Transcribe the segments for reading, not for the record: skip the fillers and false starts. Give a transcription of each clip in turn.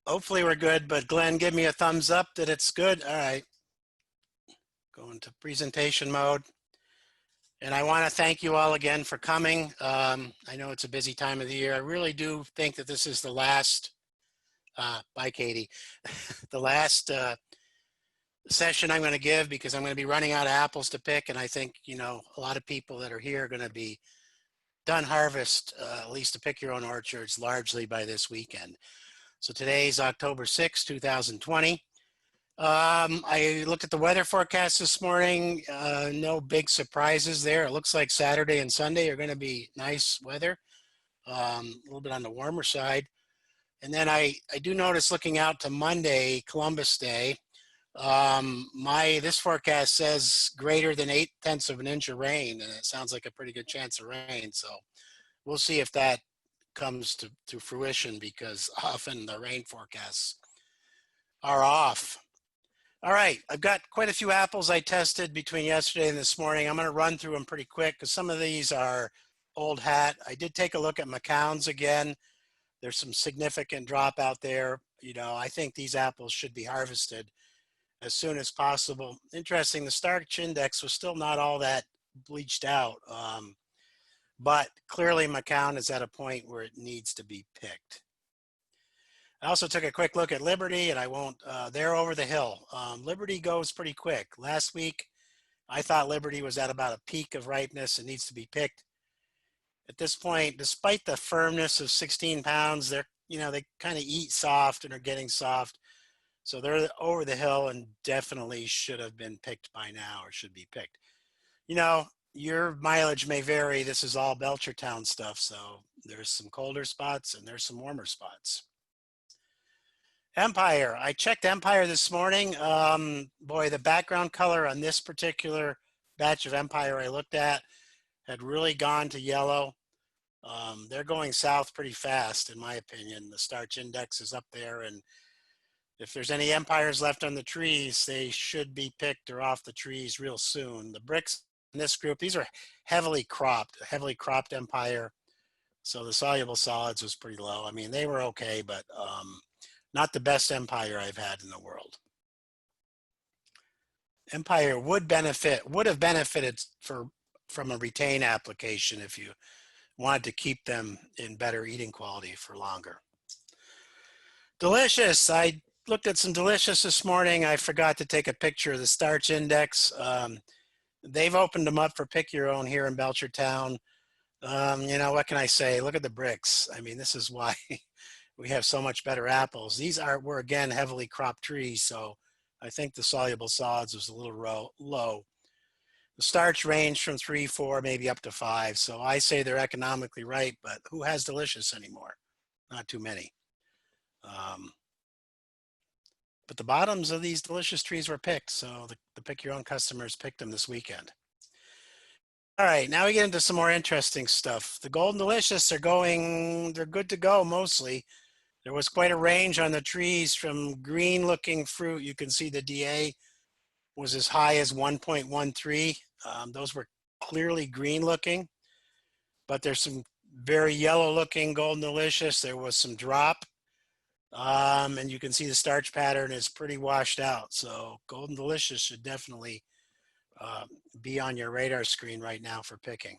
Hopefully we're good, but Glenn, give me a thumbs up that it's good. All right. Go into presentation mode. And I want to thank you all again for coming. I know it's a busy time of the year. I really do think that this is the last, bye Katie, the last session I'm going to give because I'm going to be running out of apples to pick. And I think, you know, a lot of people that are here are going to be done harvest, at least to pick your own orchards, largely by this weekend. So today's October 6, 2020. I looked at the weather forecast this morning. No big surprises there. It looks like Saturday and Sunday are going to be nice weather, a little bit on the warmer side. And then I do notice looking out to Monday, Columbus Day, this forecast says greater than 0.8 of an inch of rain, and it sounds like a pretty good chance of rain. So we'll see if that comes to fruition, because often the rain forecasts are off. All right, I've got quite a few apples I tested between yesterday and this morning. I'm going to run through them pretty quick because some of these are old hat. I did take a look at Macauns again. There's some significant drop out there. You know, I think these apples should be harvested as soon as possible. Interesting, the Starch Index was still not all that bleached out, but clearly Macoun is at a point where it needs to be picked. I also took a quick look at Liberty, and I won't, they're over the hill. Liberty goes pretty quick. Last week, I thought Liberty was at about a peak of ripeness and needs to be picked. At this point, despite the firmness of 16 pounds, they're, you know, they kind of eat soft and are getting soft. So they're over the hill and definitely should have been picked by now, or should be picked. You know, your mileage may vary. This is all Belchertown stuff. So there's some colder spots and there's some warmer spots. Empire, I checked Empire this morning. Boy, the background color on this particular batch of Empire I looked at had really gone to yellow. They're going south pretty fast, in my opinion. The Starch Index is up there, and if there's any Empires left on the trees, they should be picked or off the trees real soon. The bricks in this group, these are heavily cropped Empire. So the soluble solids was pretty low. I mean, they were okay, but not the best Empire I've had in the world. Empire would have benefited from a retain application if you wanted to keep them in better eating quality for longer. Delicious, I looked at some Delicious this morning. I forgot to take a picture of the Starch Index. They've opened them up for pick your own here in Belchertown. You know, what can I say? Look at the bricks. I mean, this is why we have so much better apples. These were again heavily cropped trees, so I think the soluble solids was a little low. The starch ranged from 3, 4, maybe up to 5. So I say they're economically right, but who has Delicious anymore? Not too many. But the bottoms of these Delicious trees were picked, so the pick your own customers picked them this weekend. All right, now we get into some more interesting stuff. The Golden Delicious they're good to go mostly. There was quite a range on the trees from green looking fruit. You can see the DA was as high as 1.13. Those were clearly green looking, but there's some very yellow looking Golden Delicious. There was some drop, and you can see the starch pattern is pretty washed out. So Golden Delicious should definitely be on your radar screen right now for picking.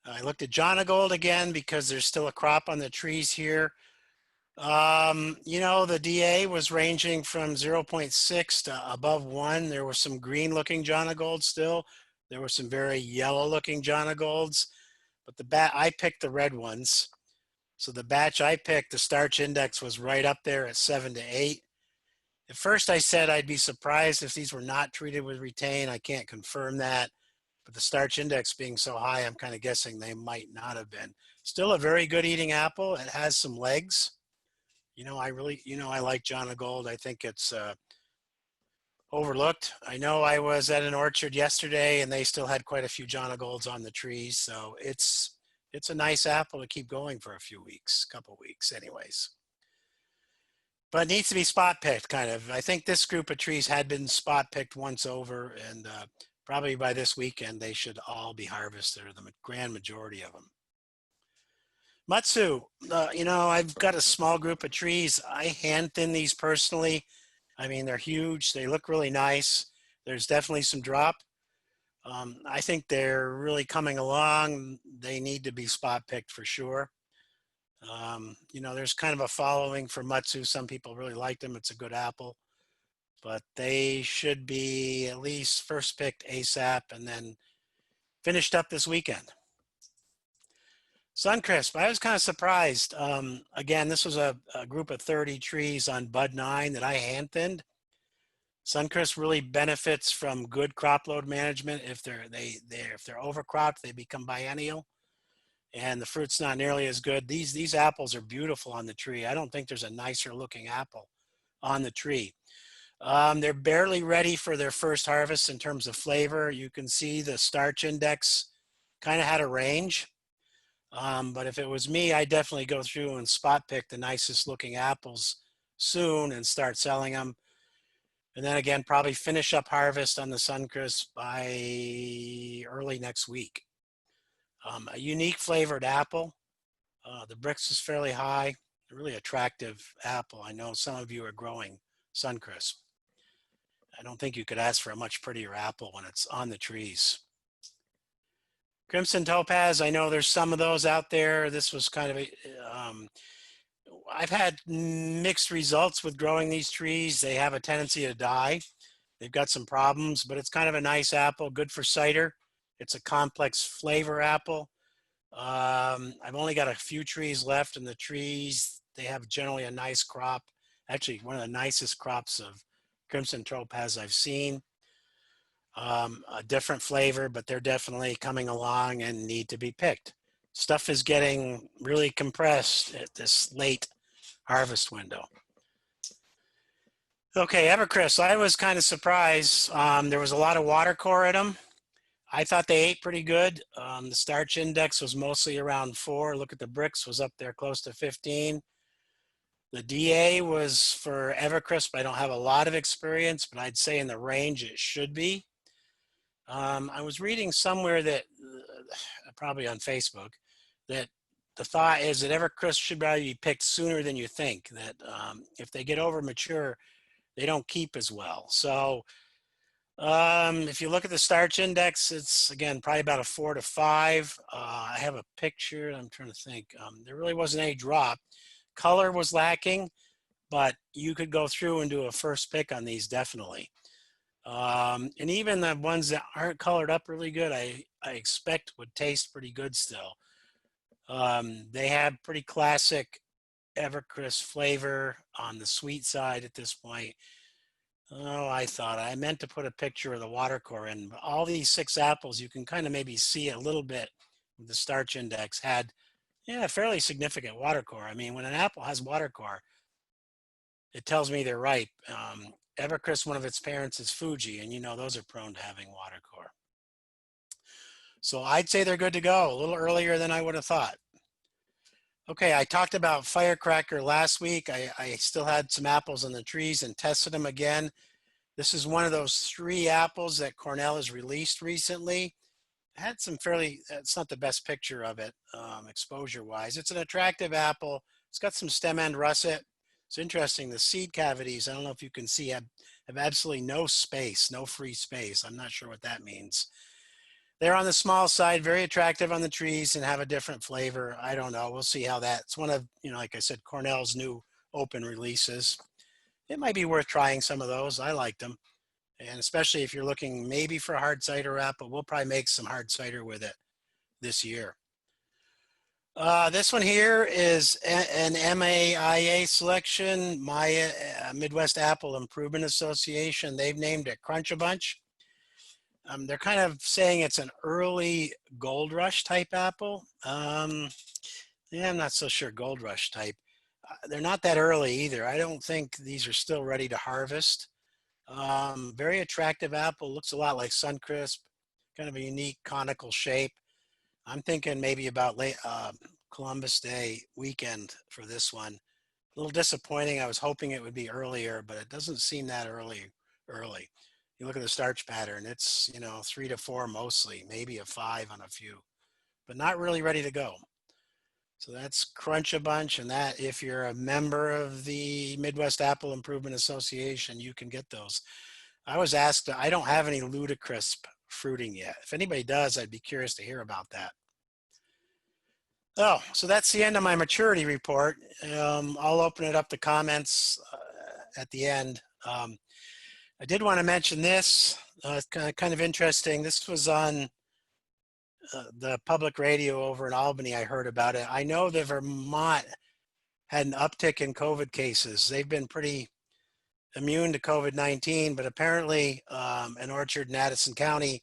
I looked at Jonagold again because there's still a crop on the trees here. You know, the DA was ranging from 0.6 to above 1. There were some green looking Jonagold still. There were some very yellow looking Jonagolds, but I picked the red ones. So the batch I picked, the Starch Index was right up there at 7 to 8. At first I said I'd be surprised if these were not treated with retain. I can't confirm that, but the Starch Index being so high, I'm kind of guessing they might not have been. Still a very good eating apple. It has some legs. You know, I like Jonagold. I think it's overlooked. I know I was at an orchard yesterday and they still had quite a few Jonagolds on the trees. So it's a nice apple to keep going for a few weeks, couple weeks anyways. But it needs to be spot picked kind of. I think this group of trees had been spot picked once over, and probably by this weekend they should all be harvested, or the grand majority of them. Mutsu, I've got a small group of trees. I hand thin these personally. I mean, they're huge. They look really nice. There's definitely some drop. I think they're really coming along. They need to be spot picked for sure. There's kind of a following for Mutsu. Some people really like them. It's a good apple, but they should be at least first picked ASAP and then finished up this weekend. Suncrisp, I was kind of surprised. Again, this was a group of 30 trees on Bud 9 that I hand thinned. Suncrisp really benefits from good crop load management. If they're overcropped, they become biennial, and the fruit's not nearly as good. These apples are beautiful on the tree. I don't think there's a nicer looking apple on the tree. They're barely ready for their first harvest in terms of flavor. You can see the starch index kind of had a range. But if it was me, I'd definitely go through and spot pick the nicest looking apples soon and start selling them. And then again, probably finish up harvest on the Suncrisp by early next week. A unique flavored apple. The Brix is fairly high, a really attractive apple. I know some of you are growing Suncrisp. I don't think you could ask for a much prettier apple when it's on the trees. Crimson Topaz, I know there's some of those out there. This was kind of I've had mixed results with growing these trees. They have a tendency to die. They've got some problems, but it's kind of a nice apple, good for cider. It's a complex flavor apple. I've only got a few trees left, and the trees, they have generally a nice crop. Actually, one of the nicest crops of Crimson Topaz I've seen. A different flavor, but they're definitely coming along and need to be picked. Stuff is getting really compressed at this late harvest window. Okay, Evercrisp, I was kind of surprised. There was a lot of water core in them. I thought they ate pretty good. The starch index was mostly around 4. Look at the Brix, was up there close to 15. The DA was for Evercrisp. I don't have a lot of experience, but I'd say in the range it should be. I was reading somewhere that, probably on Facebook, that the thought is that Evercrisp should probably be picked sooner than you think, that if they get over mature, they don't keep as well. So if you look at the starch index, it's again probably about a 4 to 5. I have a picture. I'm trying to think. There really wasn't any drop. Color was lacking, but you could go through and do a first pick on these definitely. And even the ones that aren't colored up really good, I expect would taste pretty good still. They have pretty classic Evercrisp flavor on the sweet side at this point. Oh, I meant to put a picture of the water core in. But all these 6 apples, you can kind of maybe see a little bit. The starch index had, yeah, fairly significant water core. I mean, when an apple has water core, it tells me they're ripe. Evercrisp, one of its parents is Fuji, and those are prone to having water core. So I'd say they're good to go, a little earlier than I would have thought. Okay, I talked about Firecracker last week. I still had some apples on the trees and tested them again. This is one of those 3 apples that Cornell has released recently. I had some it's not the best picture of it exposure-wise. It's an attractive apple. It's got some stem end russet. It's interesting, the seed cavities, I don't know if you can see, have absolutely no space, no free space. I'm not sure what that means. They're on the small side, very attractive on the trees and have a different flavor. I don't know, we'll see how it's one of, like I said, Cornell's new open releases. It might be worth trying some of those. I liked them. And especially if you're looking maybe for a hard cider apple, we'll probably make some hard cider with it this year. This one here is an MAIA selection, Midwest Apple Improvement Association. They've named it Crunch a Bunch. They're kind of saying it's an early Gold Rush type apple. Yeah, I'm not so sure Gold Rush type. They're not that early either. I don't think these are still ready to harvest. Very attractive apple, looks a lot like Suncrisp, kind of a unique conical shape. I'm thinking maybe about late Columbus Day weekend for this one. A little disappointing. I was hoping it would be earlier, but it doesn't seem that early. You look at the starch pattern, it's 3 to 4 mostly, maybe a 5 on a few, but not really ready to go. So that's Crunch a Bunch, and that if you're a member of the Midwest Apple Improvement Association, you can get those. I was asked, I don't have any Ludicrisp fruiting yet. If anybody does, I'd be curious to hear about that. Oh, so that's the end of my maturity report. I'll open it up to comments at the end. I did want to mention this. It's kind of interesting. This was on the public radio over in Albany. I heard about it. I know that Vermont had an uptick in COVID cases. They've been pretty immune to COVID-19, but apparently an orchard in Addison County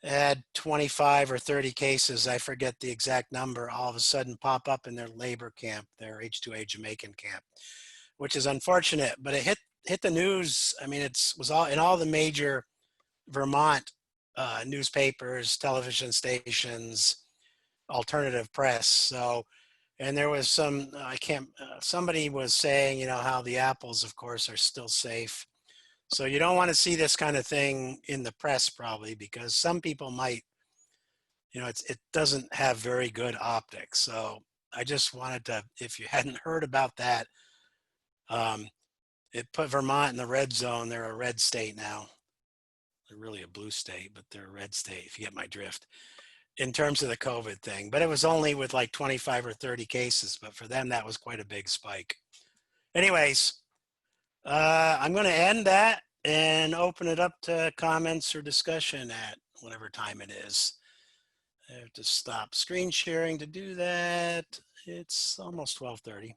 had 25 or 30 cases, I forget the exact number, all of a sudden pop up in their labor camp, their H2A Jamaican camp, which is unfortunate, but it hit the news. I mean, was all in all the major Vermont newspapers, television stations, alternative press. So, and there was some, somebody was saying, you know, how the apples, of course, are still safe. So you don't want to see this kind of thing in the press probably, because some people might, you know, it doesn't have very good optics. So I just wanted to, if you hadn't heard about that, it put Vermont in the red zone. They're a red state now. They're really a blue state, but they're a red state, if you get my drift, in terms of the COVID thing. But it was only with like 25 or 30 cases, but for them, that was quite a big spike. Anyways, I'm going to end that and open it up to comments or discussion at whatever time it is. I have to stop screen sharing to do that. It's almost 12:30.